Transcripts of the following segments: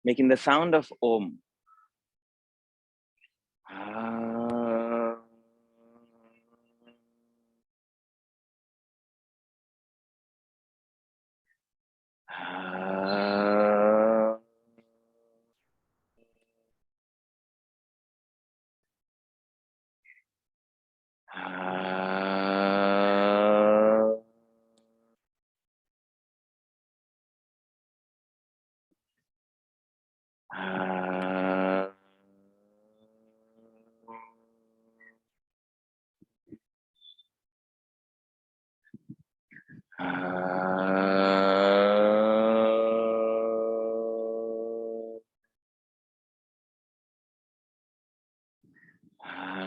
making the sound of Om. Ah. Ah. Ah. Ah.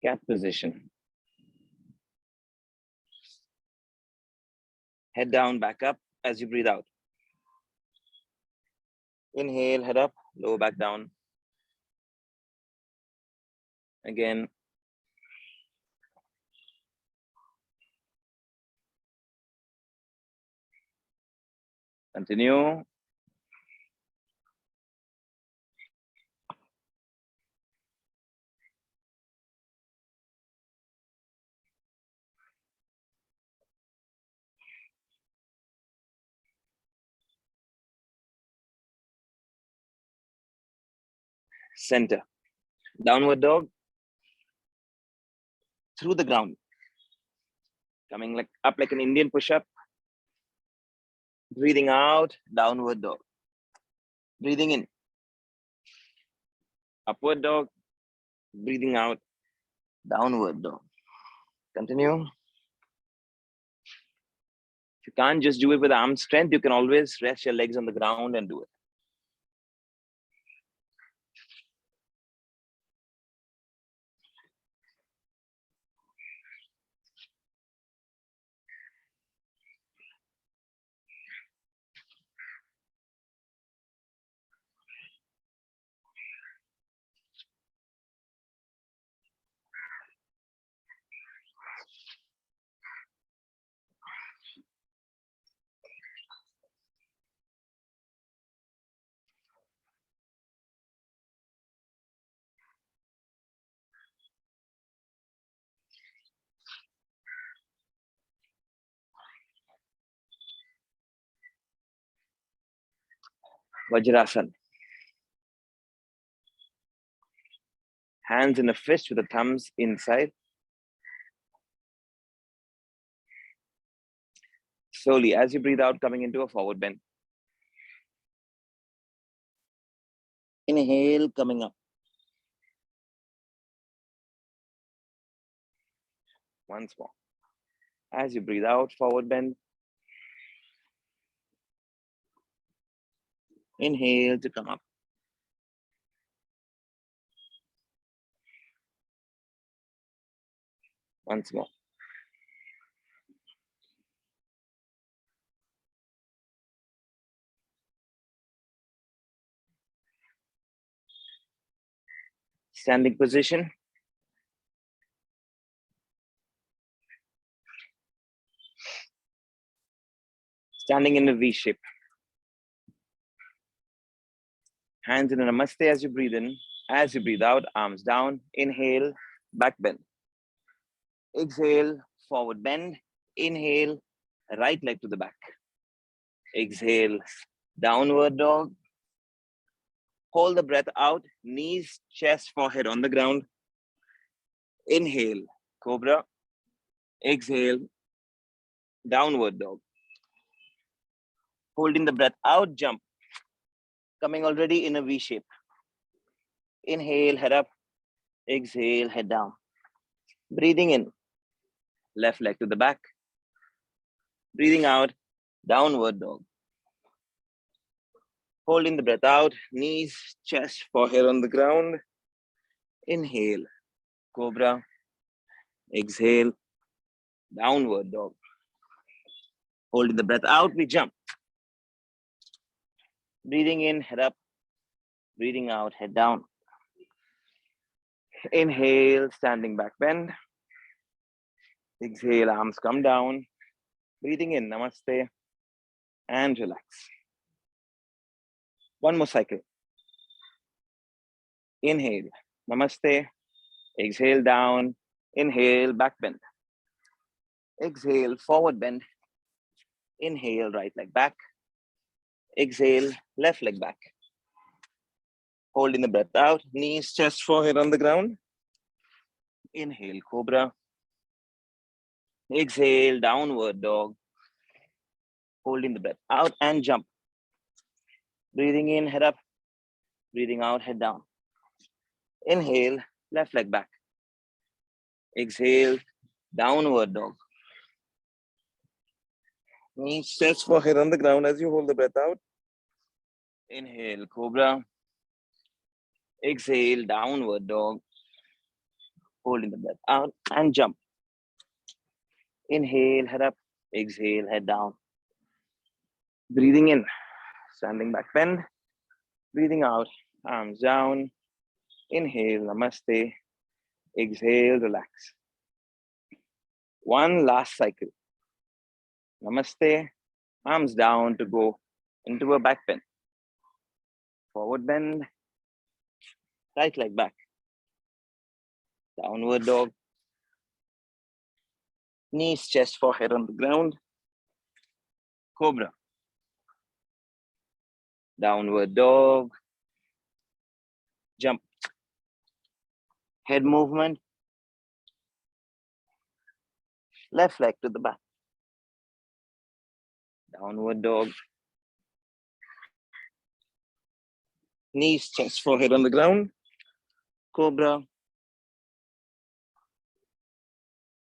Cat position. Head down, back up as you breathe out. Inhale, head up, lower back down. Again. Continue. Center. Downward dog. Through the ground. Coming like up like an Indian push-up. Breathing out, downward dog. Breathing in. Upward dog. Breathing out, downward dog. Continue. If you can't just do it with arm strength, you can always rest your legs on the ground and do it. Vajrasana. Hands in a fist with the thumbs inside. Slowly, as you breathe out, coming into a forward bend. Inhale, coming up. Once more. As you breathe out, forward bend. Inhale to come up. Once more. Standing position. Standing in a V shape. Hands in a namaste as you breathe in. As you breathe out, arms down. Inhale, back bend. Exhale, forward bend. Inhale, right leg to the back. Exhale, downward dog. Hold the breath out, knees, chest, forehead on the ground. Inhale, cobra. Exhale, downward dog. Holding the breath out, jump. Coming already in a V shape. Inhale, head up. Exhale, head down. Breathing in, left leg to the back. Breathing out, downward dog. Holding the breath out, knees, chest, forehead on the ground. Inhale, cobra. Exhale, downward dog. Holding the breath out, we jump. Breathing in, head up. Breathing out, head down. Inhale, standing back bend. Exhale, arms come down. Breathing in, namaste, and relax. One more cycle. Inhale, namaste. Exhale, down. Inhale, back bend. Exhale, forward bend. Inhale, right leg back. Exhale, left leg back. Holding the breath out, knees, chest, forehead on the ground. Inhale, cobra. Exhale, downward dog. Holding the breath out and jump. Breathing in, head up. Breathing out, head down. Inhale, left leg back. Exhale, downward dog. Knees, chest, forehead on the ground as you hold the breath out. Inhale, cobra. Exhale, downward dog. Holding the breath out and jump. Inhale, head up. Exhale, head down. Breathing in, standing back bend. Breathing out, arms down. Inhale, namaste. Exhale, relax. One last cycle. Namaste, arms down to go into a back bend. Forward bend, right leg back. Downward dog. Knees, chest, forehead on the ground. Cobra. Downward dog. Jump. Head movement. Left leg to the back. Downward dog. Knees, chest, forehead on the ground. Cobra.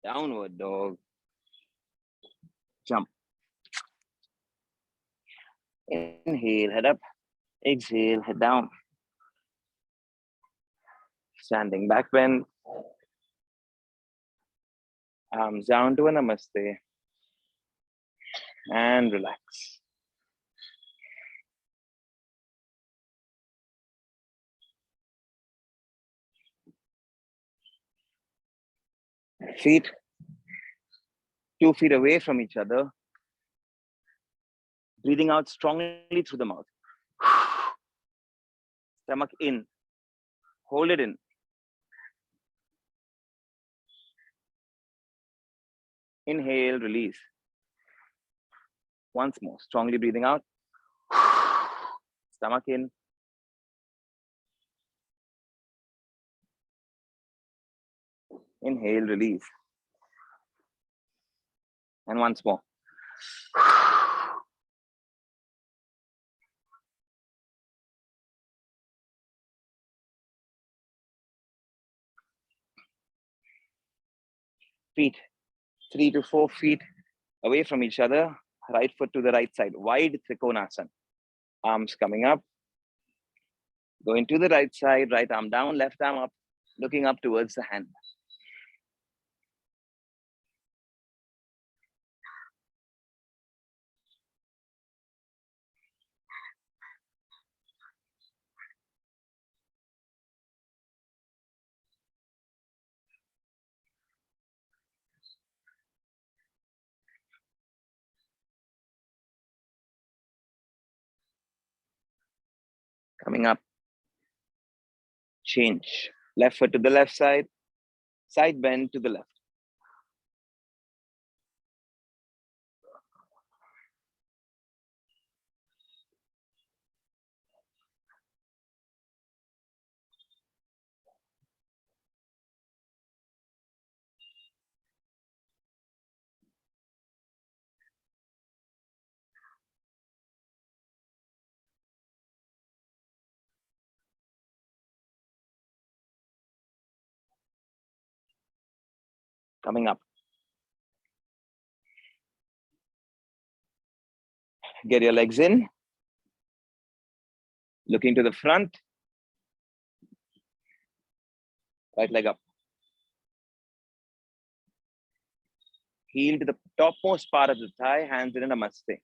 Downward dog. Jump. Inhale, head up. Exhale, head down. Standing back bend. Arms down to a namaste. And relax. Feet 2 feet away from each other. Breathing out strongly through the mouth. Stomach in. Hold it in. Inhale, release. Once more, strongly breathing out. Stomach in. Inhale, release. And once more. Feet 3 to 4 feet away from each other. Right foot to the right side. Wide Trikonasana. Arms coming up. Going to the right side. Right arm down, left arm up. Looking up towards the hand. Coming up. Change. Left foot to the left side. Side bend to the left. Coming up. Get your legs in. Looking to the front. Right leg up. Heel to the topmost part of the thigh. Hands in a namaste.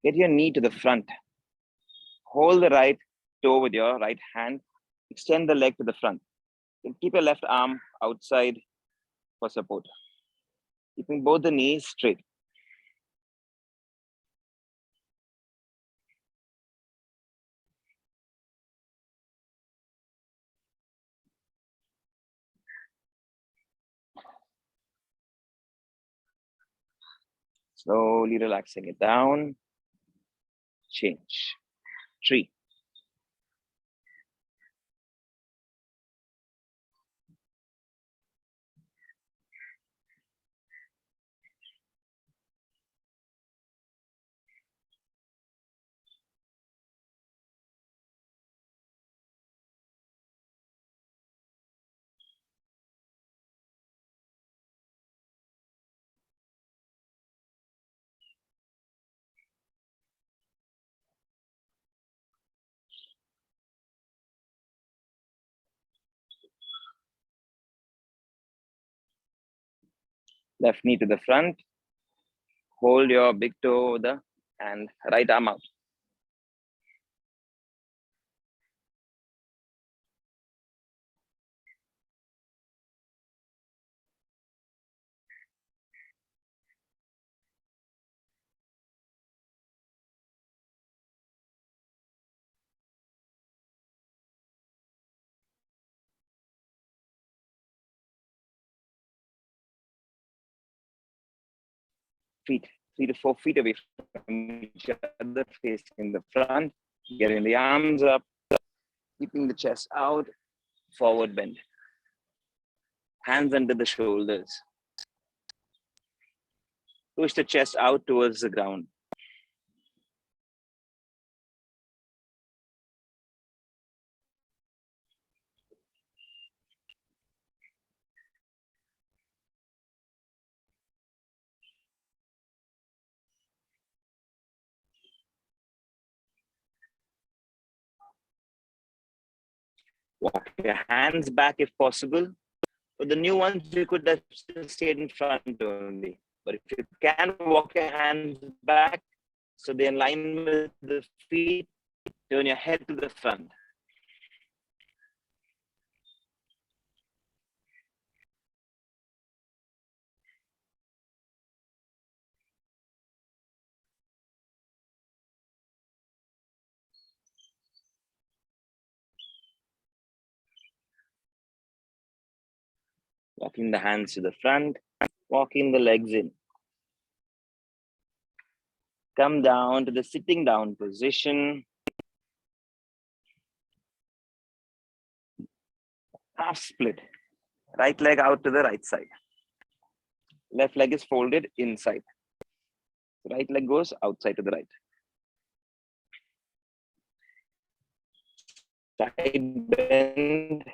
Get your knee to the front. Hold the right toe with your right hand. Extend the leg to the front. And keep your left arm outside for support. Keeping both the knees straight. Slowly relaxing it down. Change. 3. Left knee to the front. Hold your big toe over the and right arm out. Feet 3 to 4 feet away from each other, facing the front. Getting the arms up, keeping the chest out, forward bend. Hands under the shoulders. Push the chest out towards the ground. Walk your hands back if possible. For the new ones, you could have stayed in front only. But if you can, walk your hands back so they're in line with the feet. Turn your head to the front. Walking the hands to the front, walking the legs in. Come down to the sitting down position. Half split. Right leg out to the right side. Left leg is folded inside. Right leg goes outside to the right. Side bend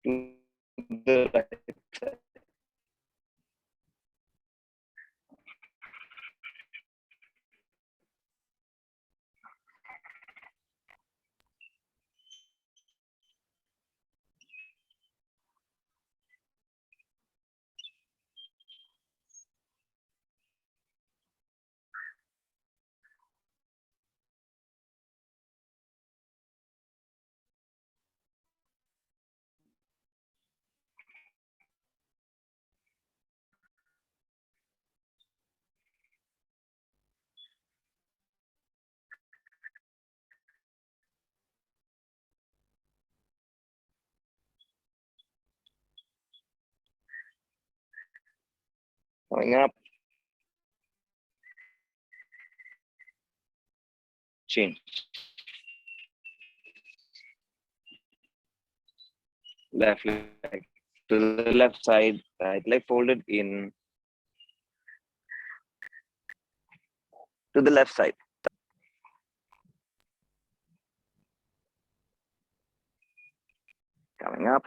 to the right side. Coming up. Change. Left leg to the left side, right leg folded in to the left side. Coming up,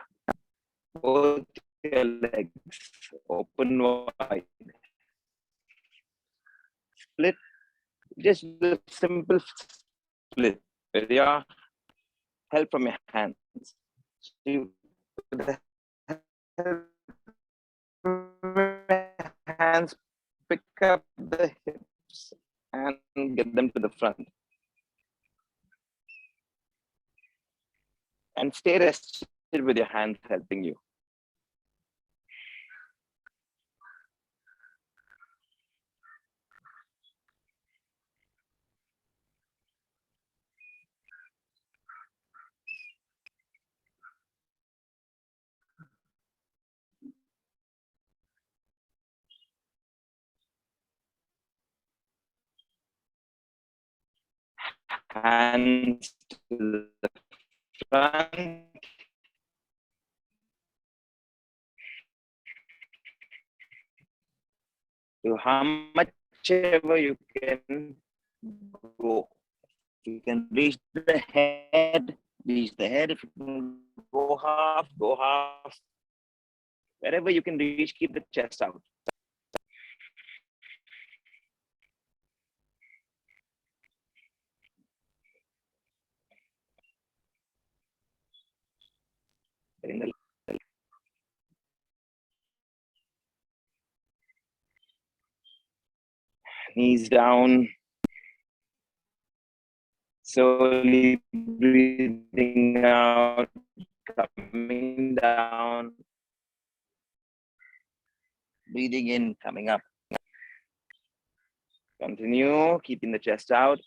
both your legs open wide. Split, just the simple split with your help from your hands. So you, with the help from your hands, pick up the hips and get them to the front. And stay rested with your hands helping you. Hands to the front. To how much ever you can go. You can reach the head, reach the head. If you can go half, go half. Wherever you can reach, keep the chest out. Bring the knees down. Slowly breathing out, coming down. Breathing in, coming up. Continue, keeping the chest out.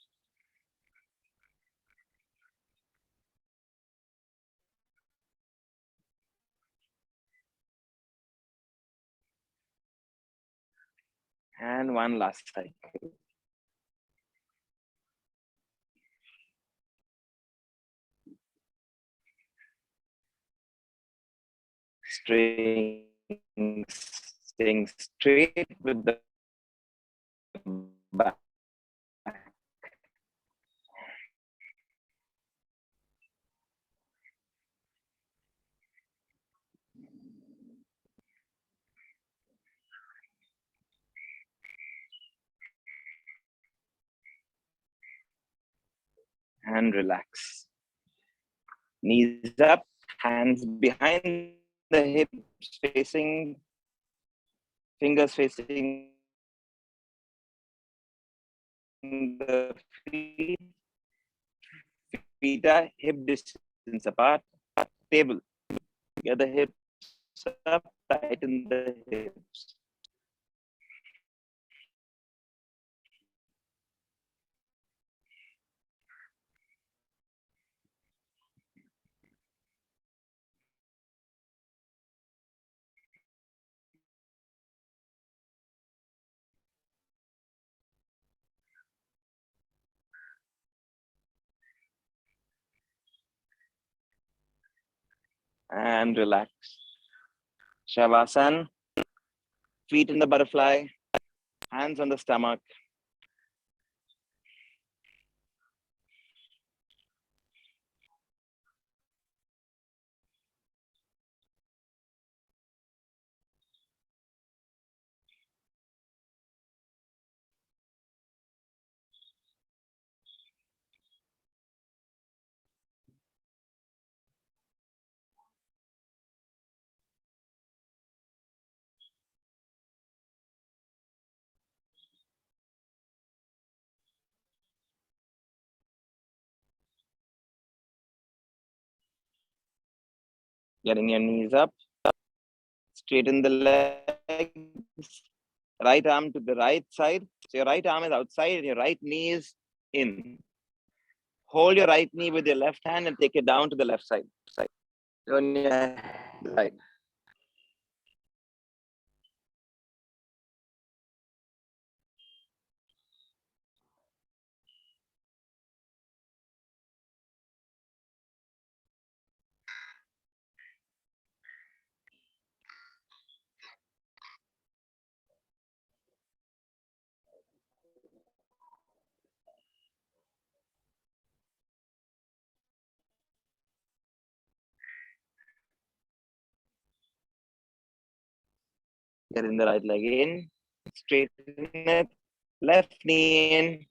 And one last cycle. Staying straight with the back. And relax. Knees up, hands behind the hips, facing, fingers facing the feet. Feet are hip distance apart. Table. Get the hips up, tighten the hips. And relax. Shavasana. Feet in the butterfly, hands on the stomach. Getting your knees up. Straighten the legs. Right arm to the right side. So your right arm is outside and your right knee is in. Hold your right knee with your left hand and take it down to the left side. Turn your right. Getting the right leg in. Straighten it. Left knee in.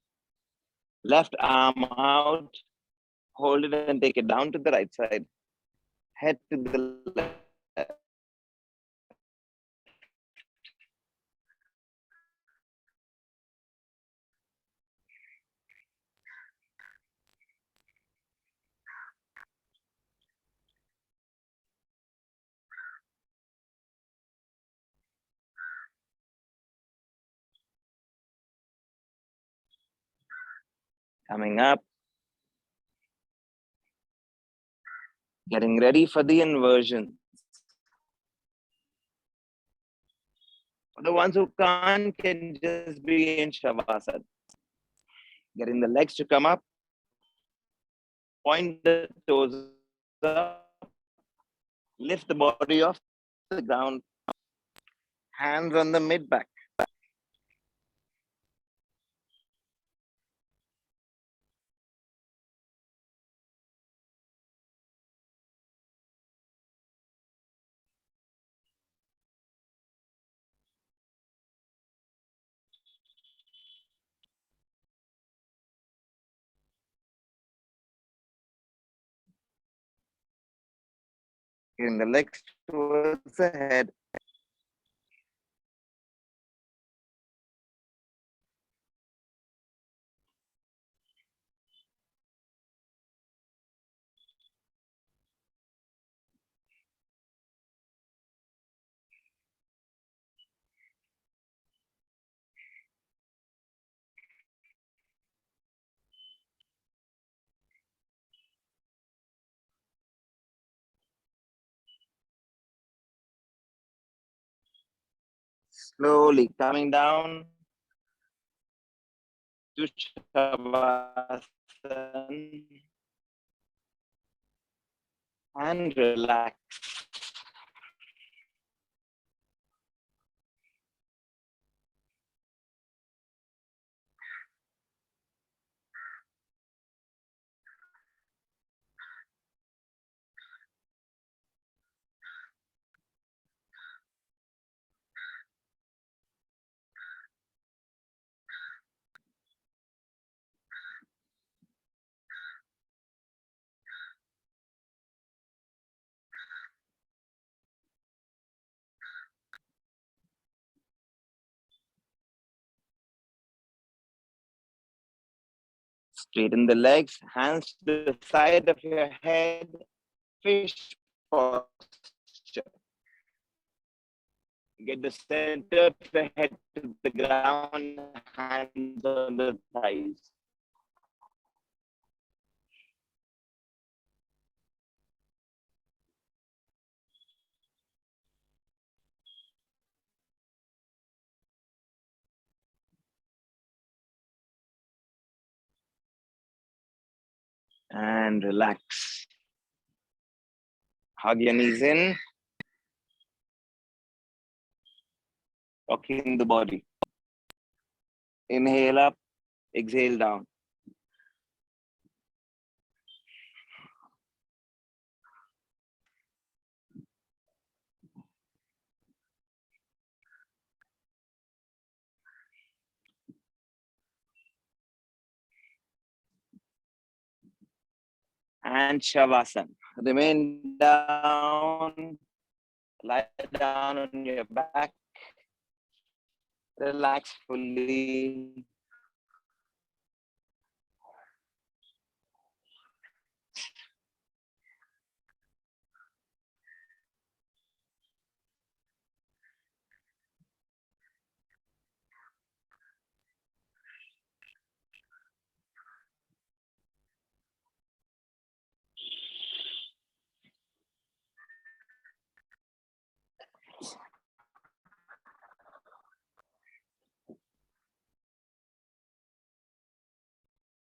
Left arm out. Hold it and take it down to the right side. Head to the left. Coming up. Getting ready for the inversion. For the ones who can't, can just be in Shavasana. Getting the legs to come up. Point the toes up. Lift the body off the ground. Hands on the mid back. Getting the legs towards the head. Slowly coming down to Shavasana and relax. Straighten the legs, hands to the side of your head, fish posture. Get the center of the head to the ground, hands on the thighs. And relax. Hug your knees in. Rocking the body. Inhale up, exhale down. And Shavasana. Remain down. Lie down on your back. Relax fully.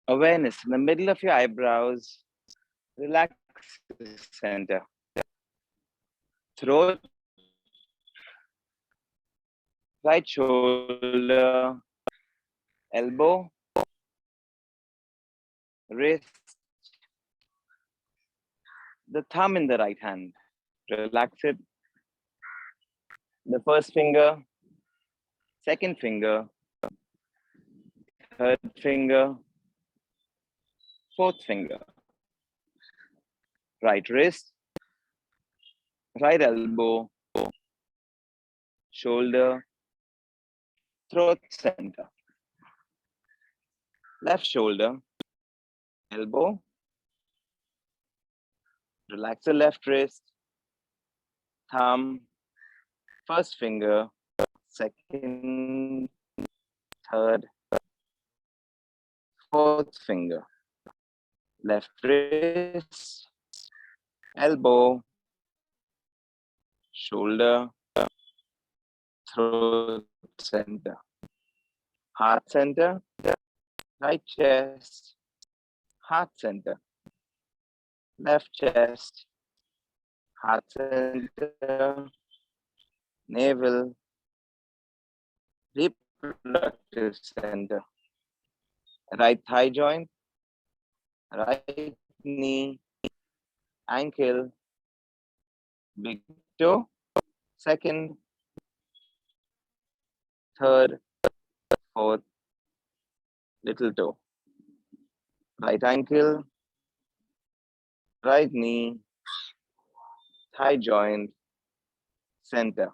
Awareness in the middle of your eyebrows. Relax the center. Throat, right shoulder, elbow, wrist, the thumb in the right hand. Relax it. The first finger, second finger, third finger, fourth finger. Right wrist, right elbow, shoulder, throat center. Left shoulder, elbow. Relax the left wrist, thumb, first finger, second, third, fourth fourth finger. Left wrist, elbow, shoulder, throat center, heart center, right chest, heart center, left chest, heart center, navel, reproductive center, right thigh joint, right knee, ankle, big toe, second, third, fourth, little toe, right ankle, right knee, thigh joint, center,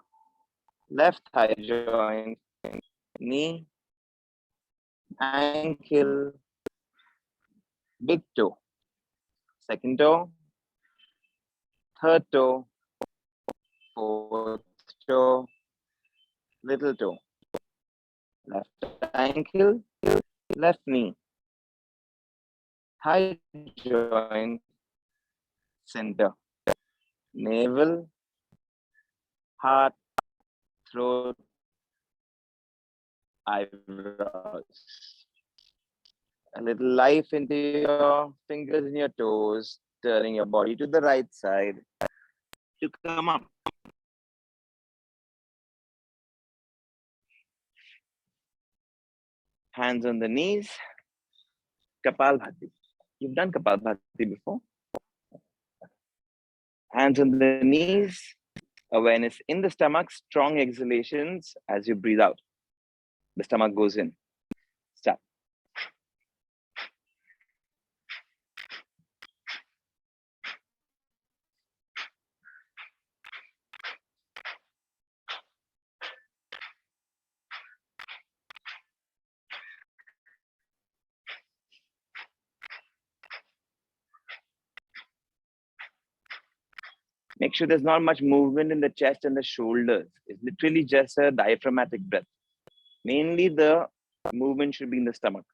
left thigh joint, knee, ankle, big toe, second toe, third toe, fourth toe, little toe, left ankle, left knee, thigh joint, center, navel, heart, throat, eyebrows. A little life into your fingers and your toes, turning your body to the right side to come up. Hands on the knees, Kapalbhati. You've done Kapalbhati before. Hands on the knees, awareness in the stomach, strong exhalations as you breathe out. The stomach goes in. Start. Make sure there's not much movement in the chest and the shoulders. It's literally just a diaphragmatic breath. Mainly the movement should be in the stomach.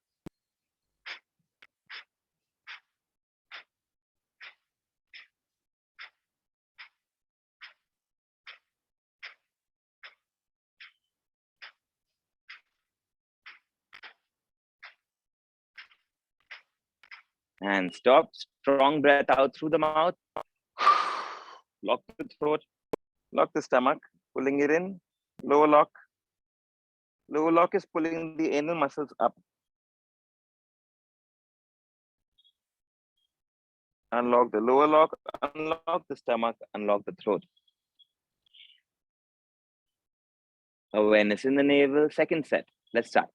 And stop. Strong breath out through the mouth. Lock the throat. Lock the stomach. Pulling it in. Lower lock. Lower lock is pulling the anal muscles up. Unlock the lower lock. Unlock the stomach. Unlock the throat. Awareness in the navel. Second set. Let's start.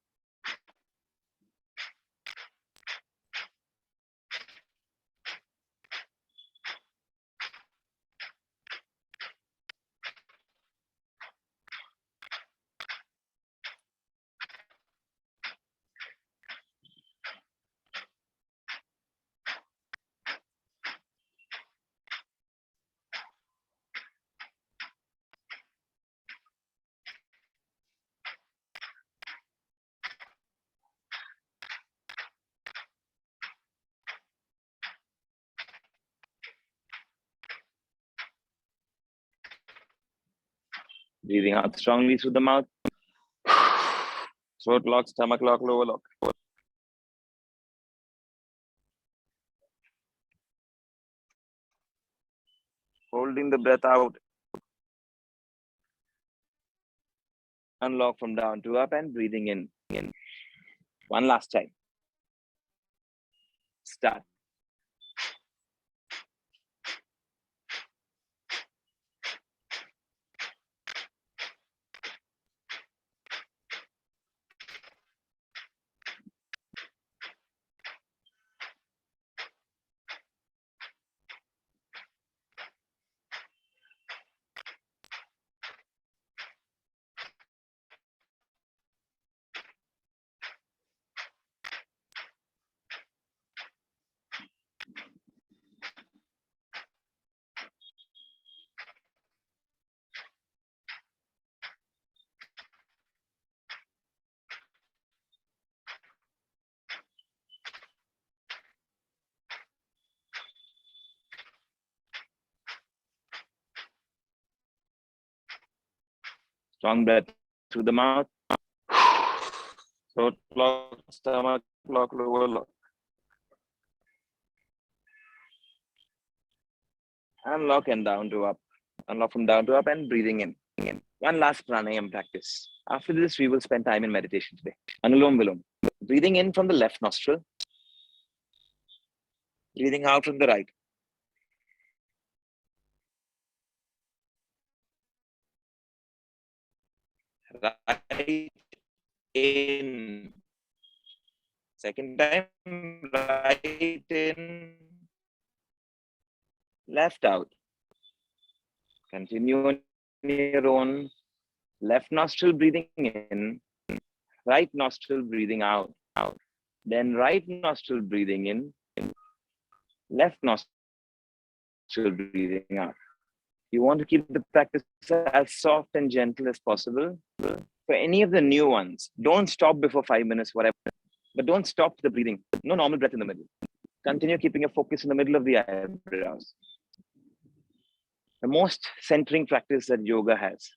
Breathing out strongly through the mouth. Throat lock, stomach lock, lower lock. Holding the breath out. Unlock from down to up and breathing in. One last time. Start. Strong breath through the mouth. Throat lock, stomach lock, lower lock. Unlock and down to up. Unlock from down to up and breathing in. One last pranayam practice. After this, we will spend time in meditation today. Anulom Vilom. Breathing in from the left nostril. Breathing out from the right. Right in. Second time, right in. Left out. Continue on your own. Left nostril breathing in. Right nostril breathing out. Then right nostril breathing in. Left nostril breathing out. You want to keep the practice as soft and gentle as possible. For any of the new ones, don't stop before 5 minutes, whatever. But don't stop the breathing. No normal breath in the middle. Continue keeping your focus in the middle of the eyebrows. The most centering practice that yoga has.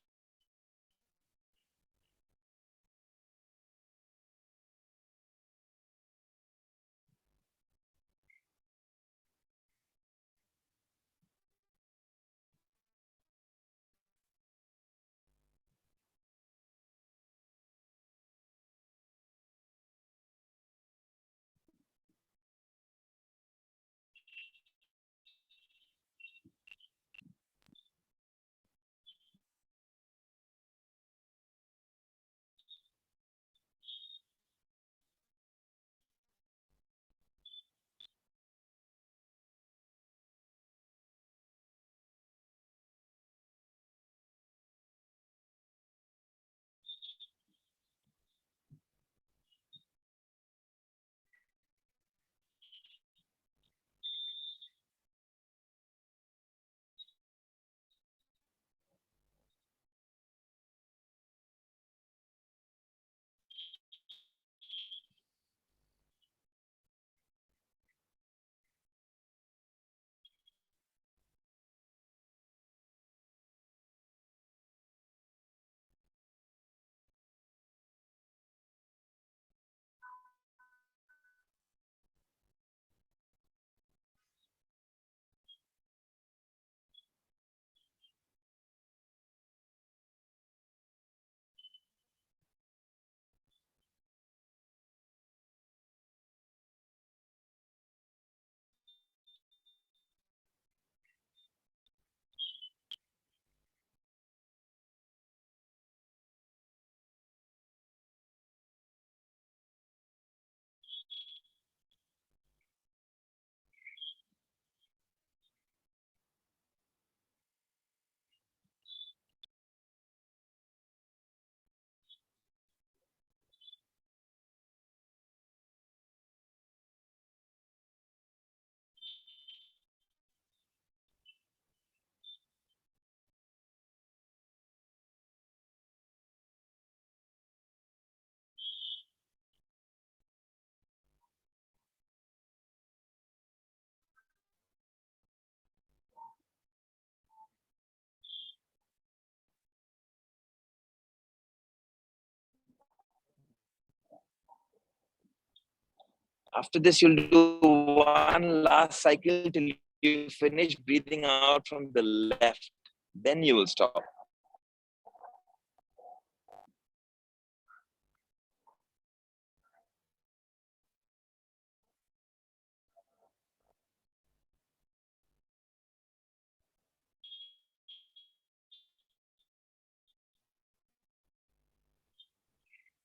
After this, you'll do one last cycle till you finish breathing out from the left. Then you will stop.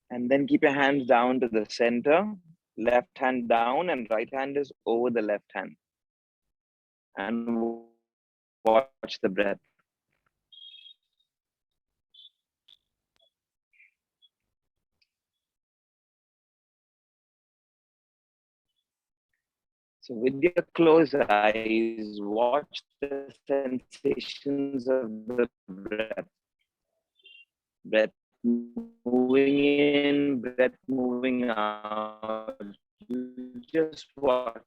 And then keep your hands down to the center. Left hand down and right hand is over the left hand. And watch the breath. So with your closed eyes, watch the sensations of the breath. Breath moving in, breath moving out. You just watch.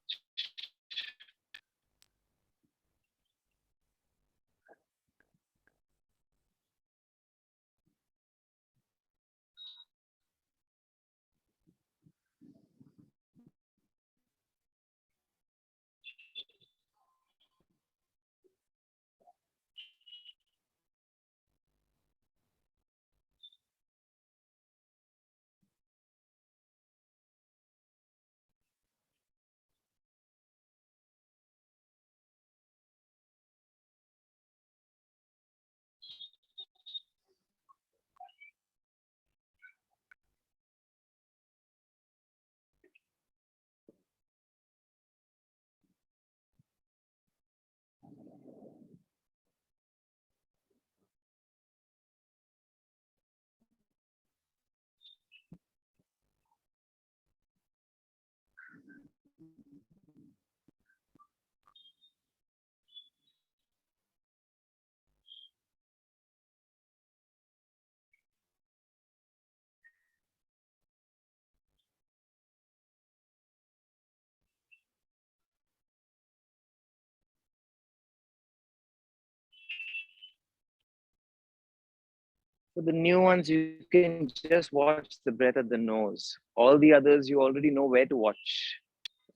For the new ones, you can just watch the breath at the nose. All the others, you already know where to watch.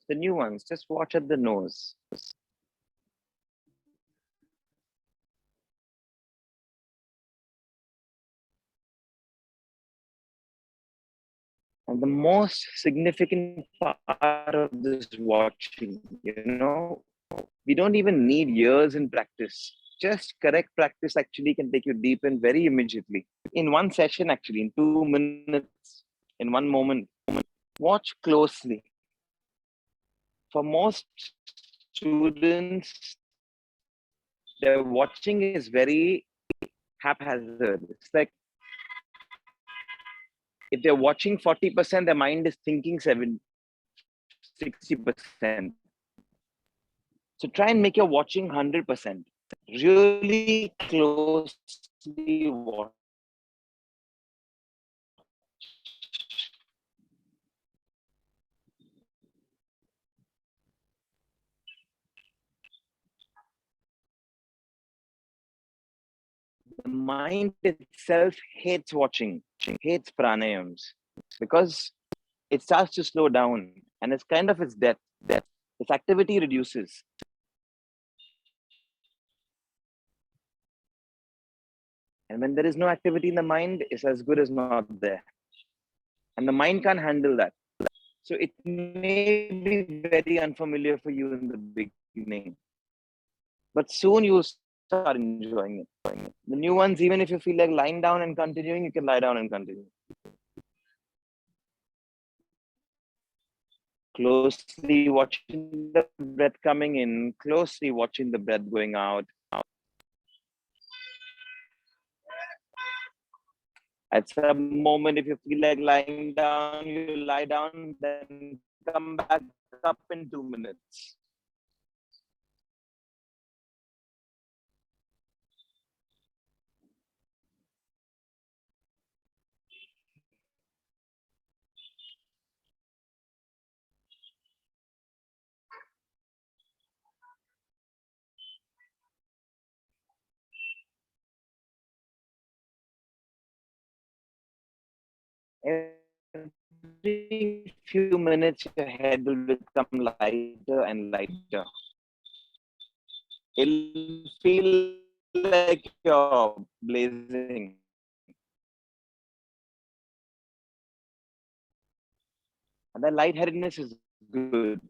The new ones, just watch at the nose. And the most significant part of this watching, we don't even need years in practice. Just correct practice actually can take you deep in very immediately. In one session, actually, in 2 minutes, in one moment. Watch closely. For most students, their watching is very haphazard. It's like if they're watching 40%, their mind is thinking 60%. So try and make your watching 100%. Really closely watch. The mind itself hates watching, hates pranayams, because it starts to slow down and it's kind of its death. Its activity reduces. And when there is no activity in the mind, it's as good as not there. And the mind can't handle that. So it may be very unfamiliar for you in the beginning, but soon you'll start enjoying it. The new ones, even if you feel like lying down and continuing, you can lie down and continue. Closely watching the breath coming in, closely watching the breath going out. At some moment, if you feel like lying down, you lie down, then come back up in 2 minutes. Every few minutes, your head will become lighter and lighter. It'll feel like you're blazing. And that lightheadedness is good.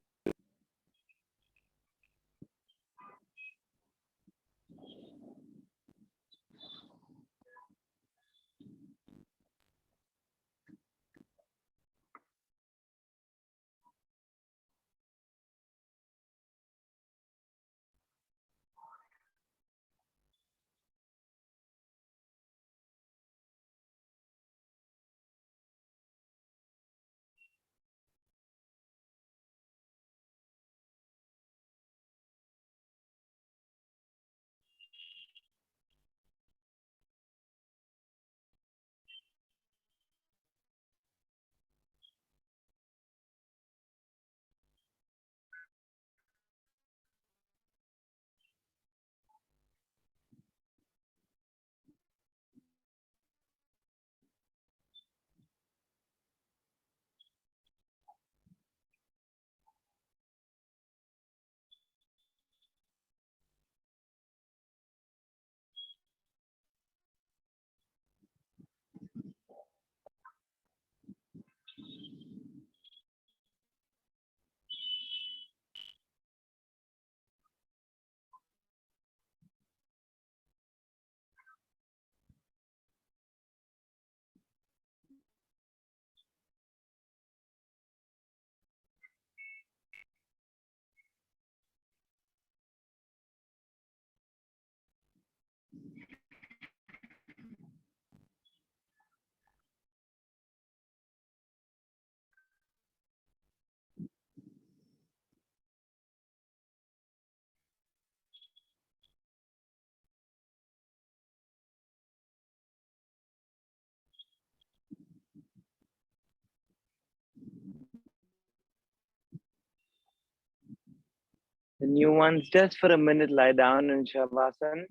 The new ones, just for a minute, lie down in Shavasana.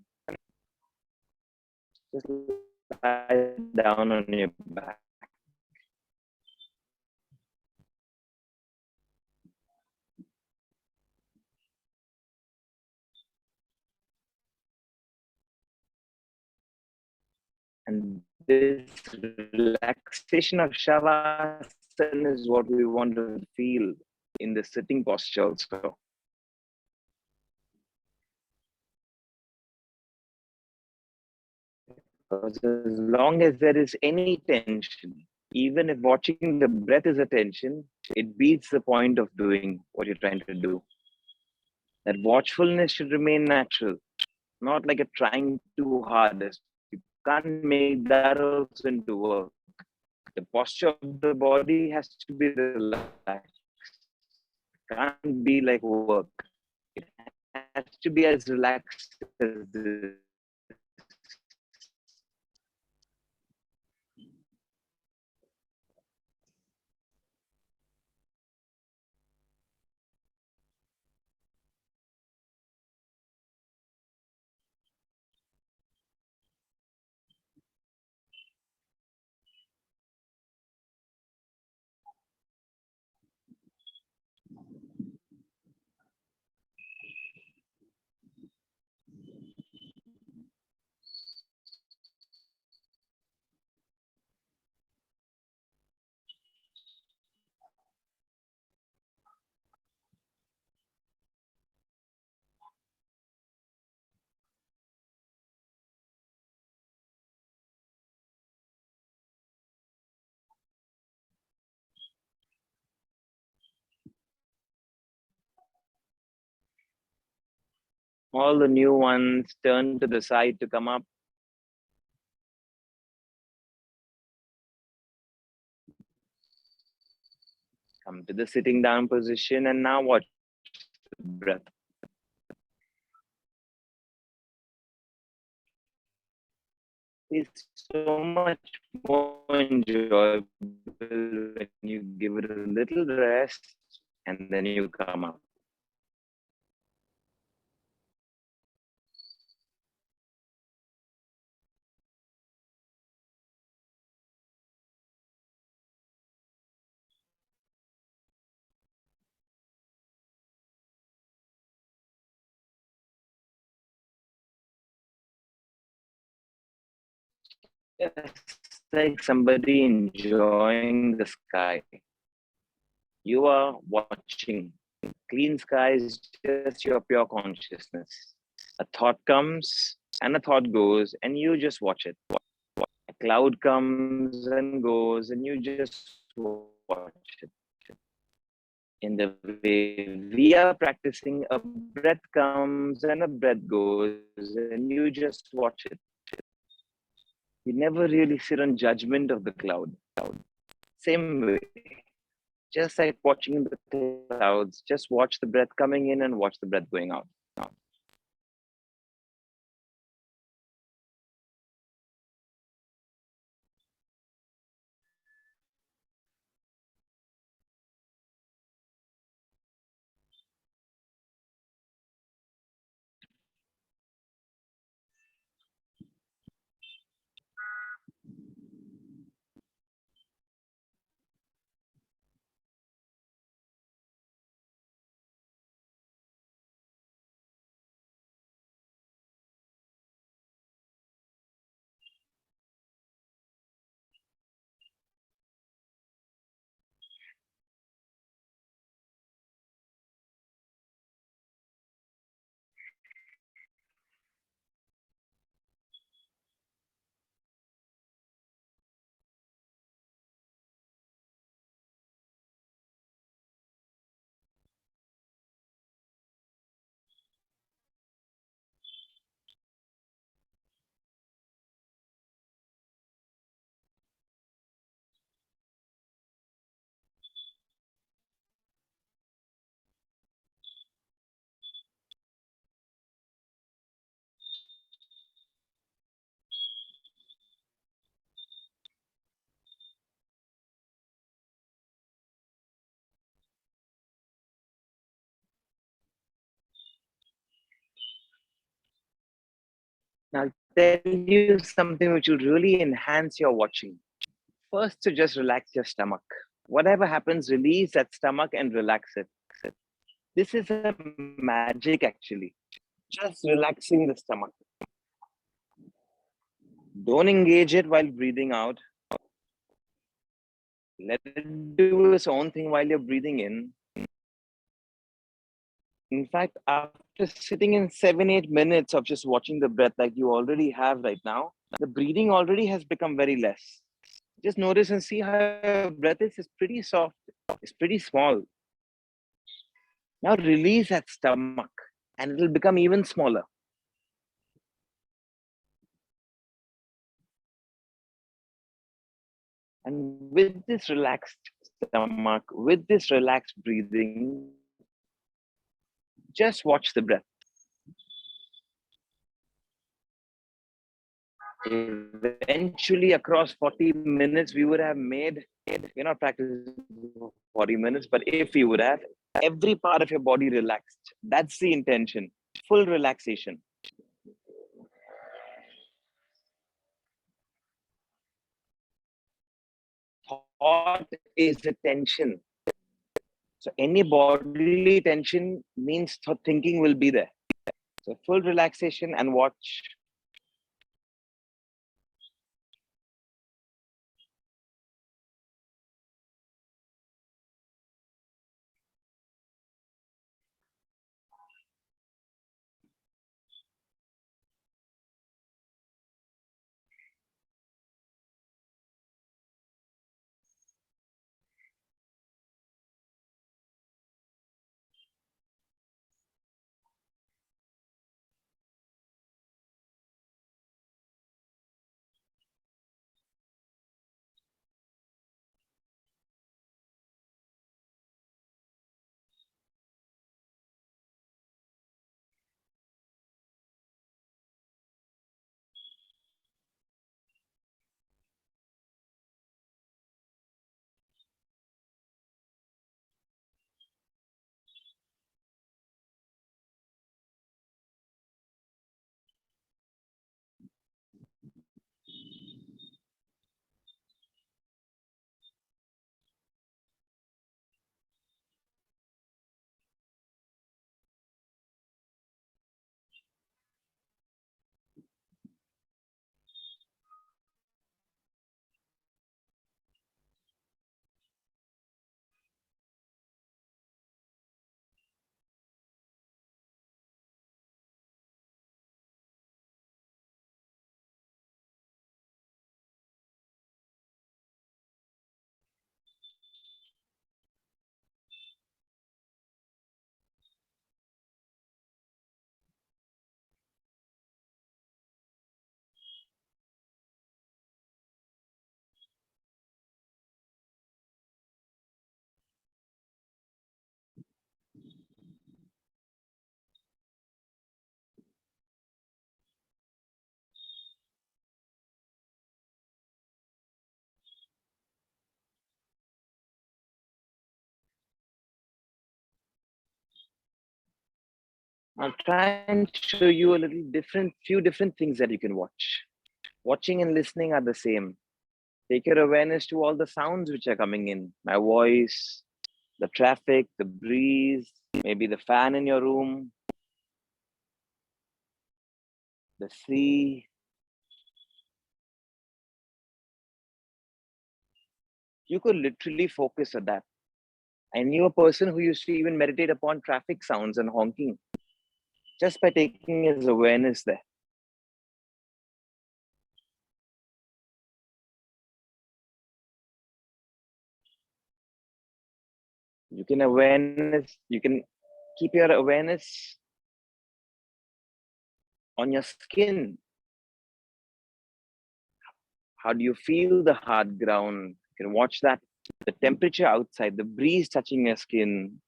Just lie down on your back. And this relaxation of Shavasana is what we want to feel in the sitting posture also. Because as long as there is any tension, even if watching the breath is a tension, it beats the point of doing what you're trying to do. That watchfulness should remain natural, not like a trying too hard. You can't make that also into work. The posture of the body has to be relaxed. It can't be like work. It has to be as relaxed as this. All the new ones turn to the side to come up. Come to the sitting down position and now watch the breath. It's so much more enjoyable when you give it a little rest and then you come up. Just like somebody enjoying the sky. You are watching. Clean sky is just your pure consciousness. A thought comes and a thought goes, and you just watch it. A cloud comes and goes, and you just watch it. In the way we are practicing, a breath comes and a breath goes, and you just watch it. You never really sit on judgment of the cloud. Same way, just like watching the clouds, just watch the breath coming in and watch the breath going out. Now tell you something which will really enhance your watching. First, to just relax your stomach. Whatever happens, release that stomach and relax it. This is a magic actually. Just relaxing the stomach. Don't engage it while breathing out. Let it do its own thing while you're breathing in. In fact, after sitting in 7-8 minutes of just watching the breath like you already have right now, the breathing already has become very less. Just notice and see how your breath is. It's pretty soft. It's pretty small. Now release that stomach and it will become even smaller. And with this relaxed stomach, with this relaxed breathing, just watch the breath. Eventually, across 40 minutes, we would have made, we're not practicing 40 minutes, but if we would have, every part of your body relaxed. That's the intention, full relaxation. Thought is a tension. So any bodily tension means thinking will be there. So full relaxation and watch. I'll try and show you a little few different things that you can watch. Watching and listening are the same. Take your awareness to all the sounds which are coming in. My voice, the traffic, the breeze, maybe the fan in your room, the sea. You could literally focus on that. I knew a person who used to even meditate upon traffic sounds and honking just by taking his awareness there. You can keep your awareness on your skin. How do you feel the hard ground? You can watch that, the temperature outside, the breeze touching your skin,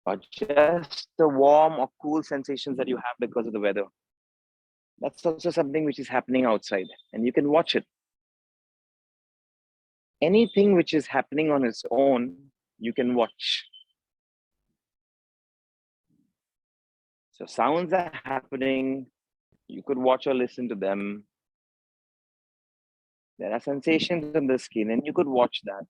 or just the warm or cool sensations that you have because of the weather. That's also something which is happening outside, and you can watch it. Anything which is happening on its own, you can watch. So sounds are happening. You could watch or listen to them. There are sensations on the skin, and you could watch that.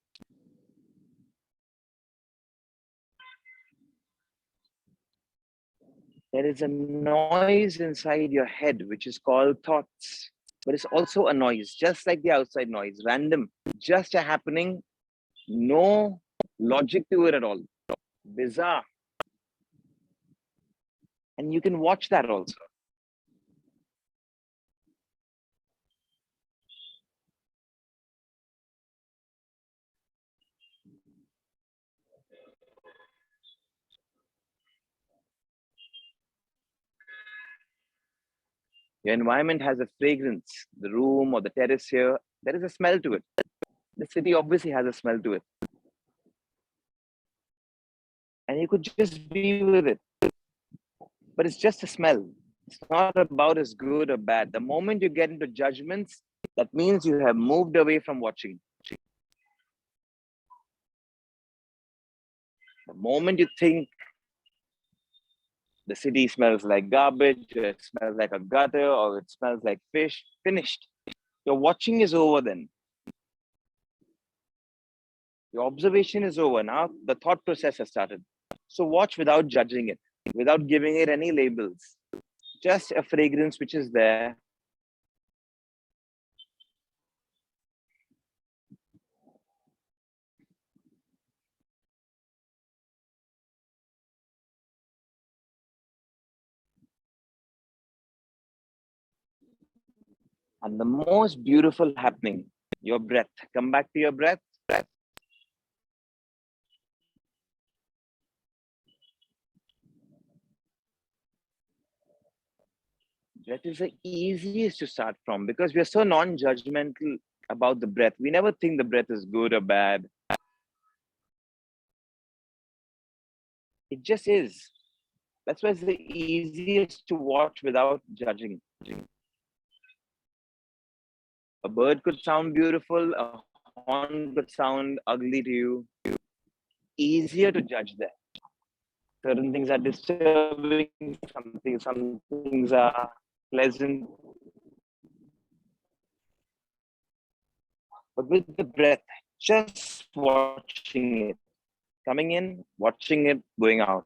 There is a noise inside your head, which is called thoughts, but it's also a noise, just like the outside noise, random, just a happening, no logic to it at all. Bizarre. And you can watch that also. Your environment has a fragrance, the room or the terrace here, there is a smell to it. The city obviously has a smell to it. And you could just be with it. But it's just a smell. It's not about as good or bad. The moment you get into judgments, that means you have moved away from watching. The moment you think the city smells like garbage, or it smells like a gutter, or it smells like fish, finished. Your watching is over then. Your observation is over. Now the thought process has started. So watch without judging it, without giving it any labels. Just a fragrance which is there. And the most beautiful happening, your breath. Come back to your breath. Breath. Breath is the easiest to start from because we are so non-judgmental about the breath. We never think the breath is good or bad. It just is. That's why it's the easiest to watch without judging. A bird could sound beautiful, a horn could sound ugly to you. Easier to judge that. Certain things are disturbing, some things are pleasant. But with the breath, just watching it, coming in, watching it, going out.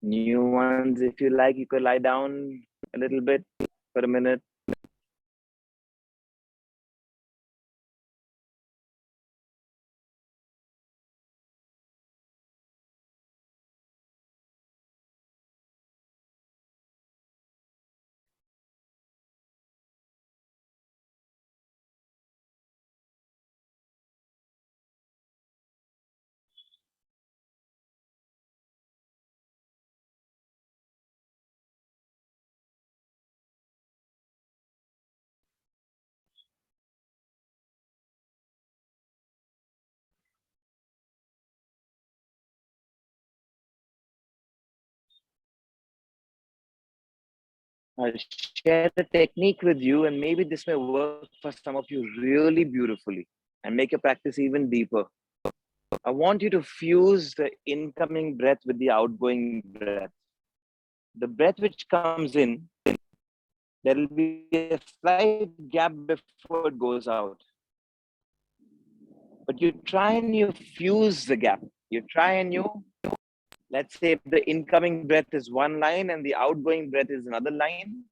New ones, if you like, you could lie down a little bit for a minute. I'll share a technique with you, and maybe this may work for some of you really beautifully. and make your practice even deeper. I want you to fuse the incoming breath with the outgoing breath. The breath which comes in, there will be a slight gap before it goes out. But you try and you fuse the gap. You try and let's say the incoming breath is one line and the outgoing breath is another line.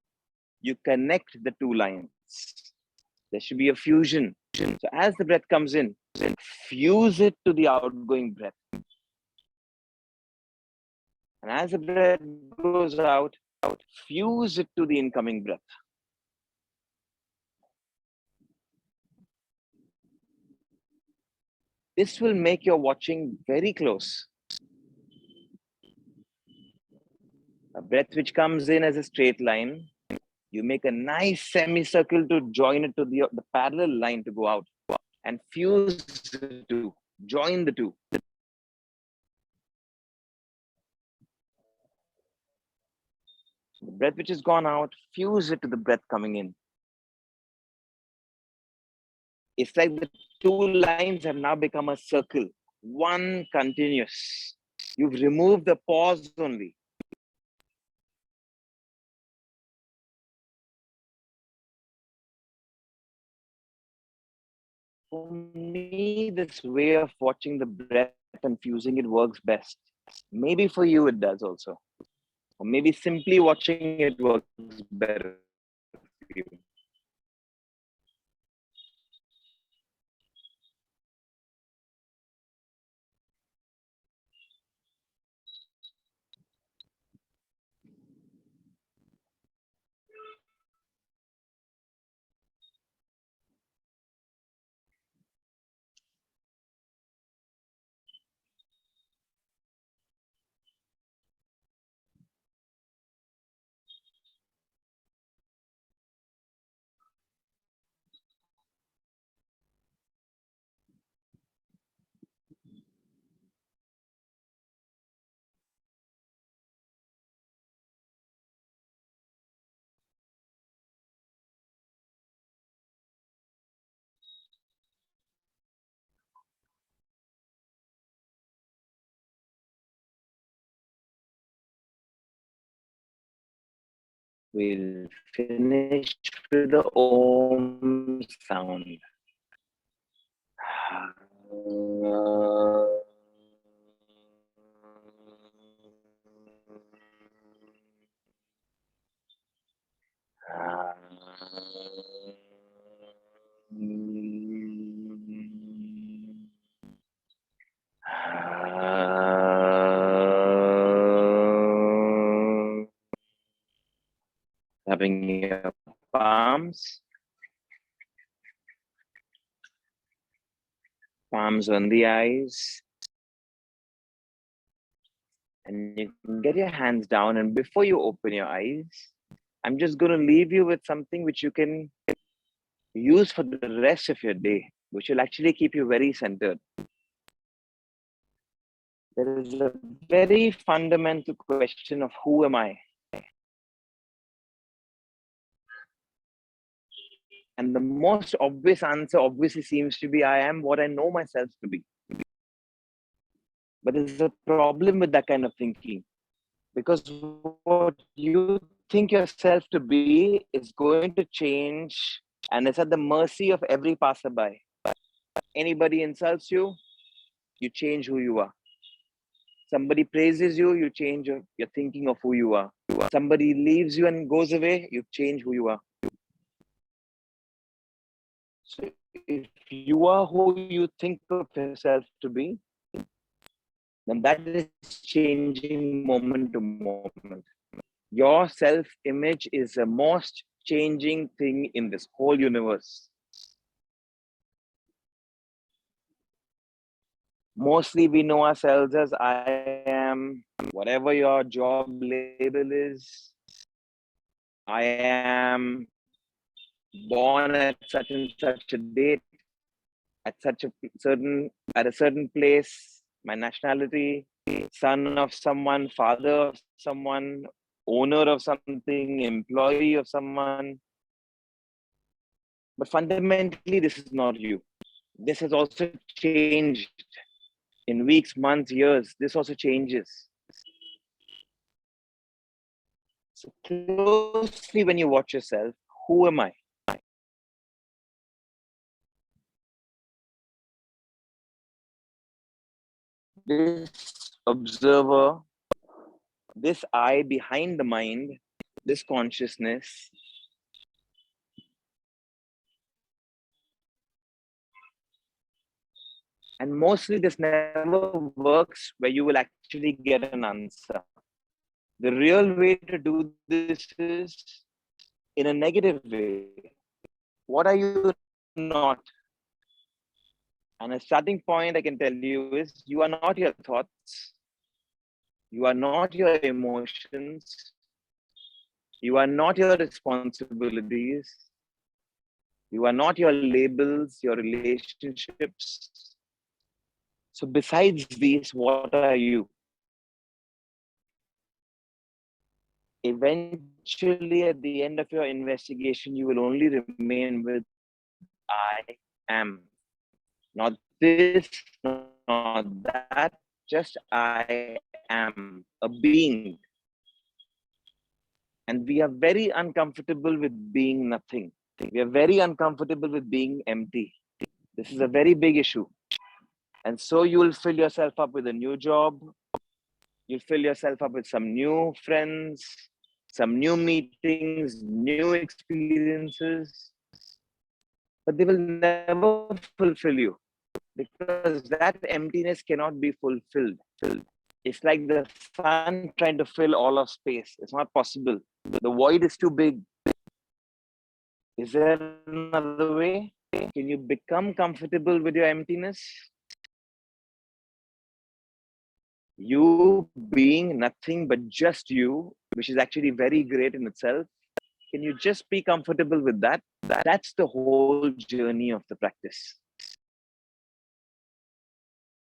You connect the two lines. There should be a fusion. So as the breath comes in, fuse it to the outgoing breath. And as the breath goes out, fuse it to the incoming breath. This will make your watching very close. A breath which comes in as a straight line, you make a nice semicircle to join it to the parallel line to go out, and fuse the two, join the two. The breath which has gone out, fuse it to the breath coming in. It's like the two lines have now become a circle, one continuous. You've removed the pause only. For me, this way of watching the breath and fusing it works best. Maybe for you it does also. Or maybe simply watching it works better for you. We'll finish with the Om sound. Rubbing your palms on the eyes, and you can get your hands down. And before you open your eyes, I'm just going to leave you with something which you can use for the rest of your day, which will actually keep you very centered. There is a very fundamental question of who am I? And the most obvious answer obviously seems to be I am what I know myself to be. But there's a problem with that kind of thinking, because what you think yourself to be is going to change, and it's at the mercy of every passerby. Anybody insults you, you change who you are. Somebody praises you, you change your thinking of who you are. Somebody leaves you and goes away, you change who you are. So if you are who you think of yourself to be, then that is changing moment to moment. Your self-image is the most changing thing in this whole universe. Mostly we know ourselves as I am, whatever your job label is. I am born at such and such a date, at a certain place, my nationality, son of someone, father of someone, owner of something, employee of someone. But fundamentally, this is not you. This has also changed in weeks, months, years. This also changes. So closely when you watch yourself, who am I? This observer, this I behind the mind, this consciousness. And mostly this never works where you will actually get an answer. The real way to do this is in a negative way. What are you not? And a starting point I can tell you is you are not your thoughts. You are not your emotions. You are not your responsibilities. You are not your labels, your relationships. So besides these, what are you? Eventually, at the end of your investigation, you will only remain with I am. Not this, not that, just I am a being. And we are very uncomfortable with being nothing. We are very uncomfortable with being empty. This is a very big issue. And so you will fill yourself up with a new job. You'll fill yourself up with some new friends, some new meetings, new experiences. But they will never fulfill you because that emptiness cannot be fulfilled. It's like the sun trying to fill all of space. It's not possible. The void is too big. Is there another way? Can you become comfortable with your emptiness? You being nothing but just you, which is actually very great in itself. Can you just be comfortable with that? That's the whole journey of the practice.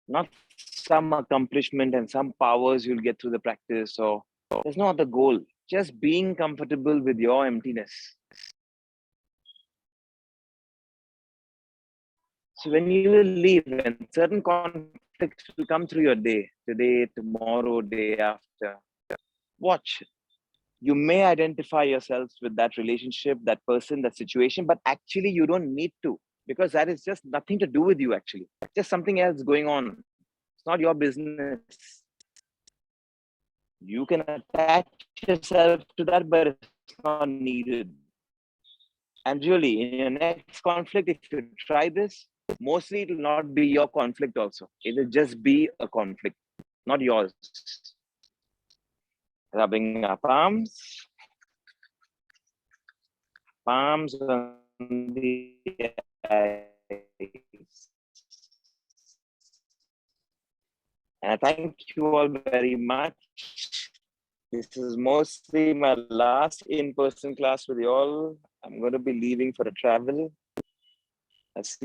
Not some accomplishment and some powers you'll get through the practice, or there's no other goal. Just being comfortable with your emptiness. So when you will leave, and certain conflicts will come through your day, today, tomorrow, day after, watch. You may identify yourselves with that relationship, that person, that situation, but actually you don't need to, because that is just nothing to do with you actually. Just something else going on. It's not your business. You can attach yourself to that, but it's not needed. And really, in your next conflict, if you try this, mostly it will not be your conflict also. It will just be a conflict, not yours. Rubbing our palms on the eyes. And I thank you all very much. This is mostly my last in-person class with you all. I'm going to be leaving for a travel. I'll see